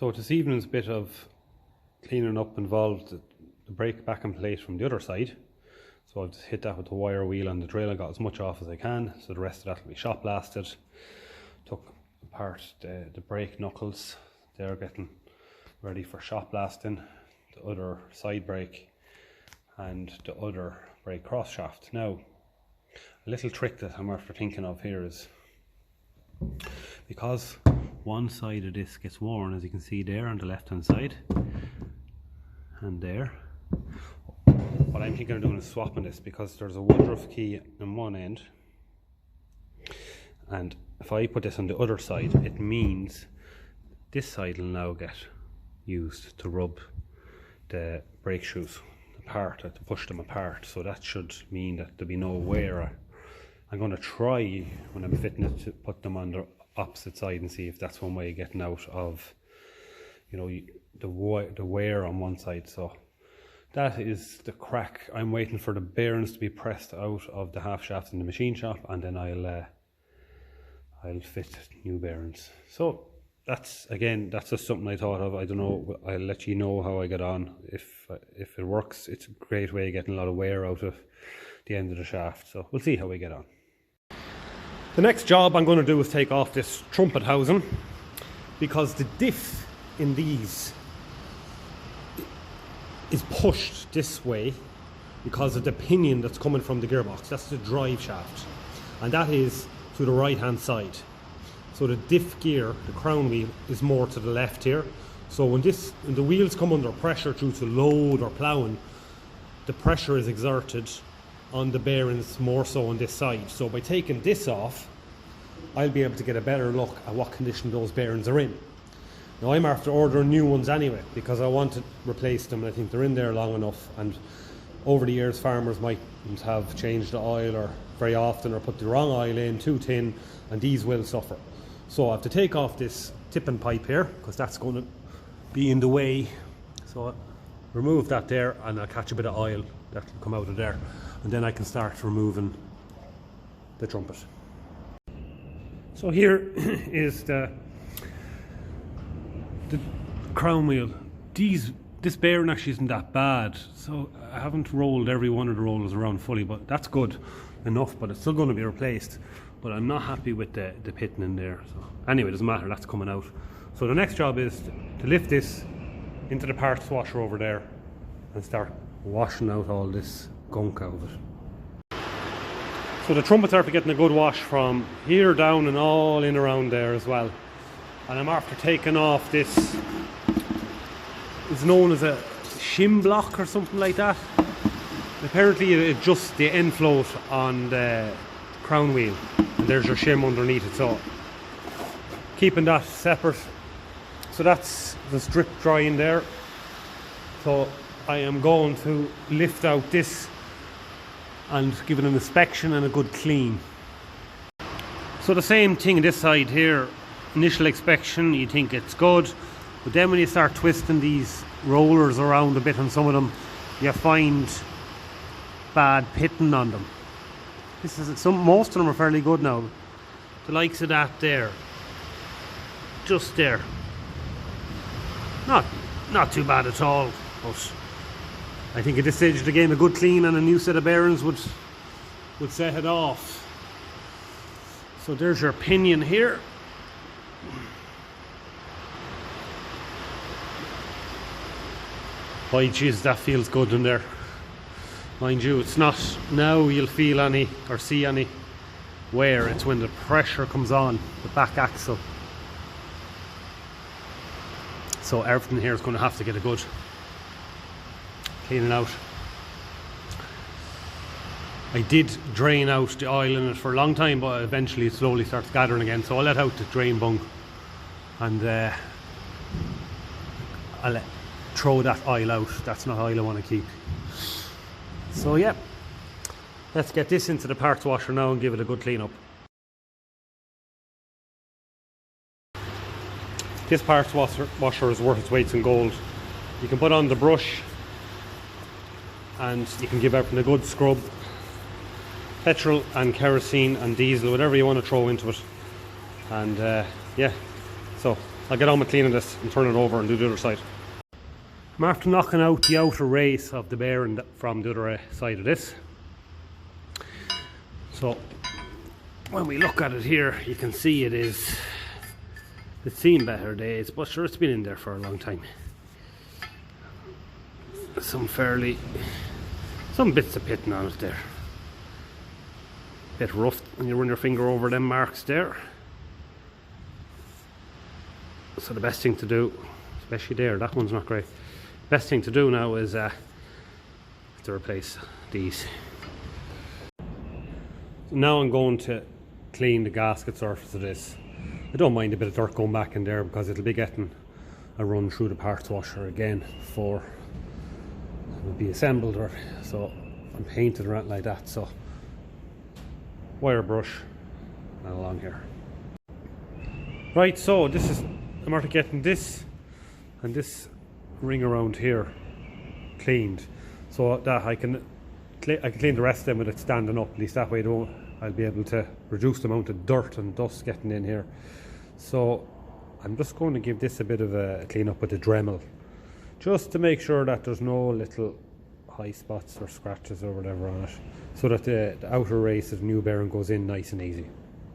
So this evening's bit of cleaning up involved the brake back and plate from the other side. So I've just hit that with the wire wheel on the drill. I got as much off as I can, so the rest of that will be shot blasted. Took apart the brake knuckles, they're getting ready for shot blasting. The other side brake and the other brake cross shaft. Now, a little trick that I'm after thinking of here is, because one side of this gets worn, as you can see there on the left hand side and there, what I'm thinking of doing is swapping this, because there's a Woodruff key on one end, and if I put this on the other side, it means this side will now get used to rub the brake shoes apart, to push them apart. So that should mean that there'll be no wear. I'm going to try, when I'm fitting it, to put them on the opposite side and see if that's one way of getting out of, you know, the wear on one side. So that is the crack. I'm waiting for the bearings to be pressed out of the half shafts in the machine shop, and then I'll fit new bearings. So that's just something I thought of. I don't know, I'll let you know how I get on. If it works, it's a great way of getting a lot of wear out of the end of the shaft. So we'll see how we get on. The next job I'm going to do is take off this trumpet housing, because the diff in these is pushed this way because of the pinion that's coming from the gearbox. That's the drive shaft, and that is to the right hand side. So the diff gear, the crown wheel, is more to the left here. So when the wheels come under pressure due to load or ploughing, the pressure is exerted on the bearings more so on this side. So by taking this off, I'll be able to get a better look at what condition those bearings are in. Now I'm after ordering new ones anyway, because I want to replace them, and I think they're in there long enough, and over the years farmers might have changed the oil or very often, or put the wrong oil in, too thin, and these will suffer. So I have to take off this tipping pipe here, because that's going to be in the way. So I'll remove that there, and I'll catch a bit of oil that will come out of there, and then I can start removing the trumpet. So here is the crown wheel. This bearing actually isn't that bad, so I haven't rolled every one of the rollers around fully, but that's good enough. But it's still going to be replaced, but I'm not happy with the pitting in there. So anyway, it doesn't matter, that's coming out. So the next job is to lift this into the parts washer over there and start washing out all this gunk out of it. So the trumpets are after getting a good wash from here down and all in around there as well. And I'm after taking off this, it's known as a shim block or something like that. Apparently it adjusts the end float on the crown wheel, and there's your shim underneath it, so keeping that separate. So that's the strip drying there. So I am going to lift out this and give it an inspection and a good clean. So the same thing on this side here. Initial inspection, you think it's good, but then when you start twisting these rollers around a bit on some of them, you find bad pitting on them. Most of them are fairly good now. The likes of that there, just there, not too bad at all. But I think at this stage of the game, a good clean and a new set of bearings would set it off. So there's your pinion here. By jeez, that feels good in there. Mind you, it's not now you'll feel any or see any wear. It's when the pressure comes on the back axle. So everything here is going to have to get a good cleaning out. I did drain out the oil in it for a long time, but eventually it slowly starts gathering again. So I'll let out the drain bung, and I'll throw that oil out. That's not oil I want to keep. So yeah, let's get this into the parts washer now and give it a good clean up. This parts washer is worth its weight in gold. You can put on the brush and you can give everything a good scrub. Petrol and kerosene and diesel, whatever you want to throw into it. And yeah, so I'll get on with cleaning this and turn it over and do the other side. I'm after knocking out the outer race of the bearing from the other side of this. So when we look at it here, you can see it's seen better days, but sure, it's been in there for a long time. Some bits of pitting on it there. Bit rough when you run your finger over them marks there. So the best thing to do, especially there, that one's not great. Best thing to do now is to replace these. So now I'm going to clean the gasket surface of this. I don't mind a bit of dirt going back in there because it'll be getting a run through the parts washer again before it will be assembled, or so I'm painted or anything like that. So wire brush and along here. Right, so this is, I'm after getting this and this ring around here cleaned, so that I can clean the rest of them with it standing up. At least that way I'll be able to reduce the amount of dirt and dust getting in here. So I'm just going to give this a bit of a clean up with a Dremel, just to make sure that there's no little high spots or scratches or whatever on it, so that the outer race of the new bearing goes in nice and easy.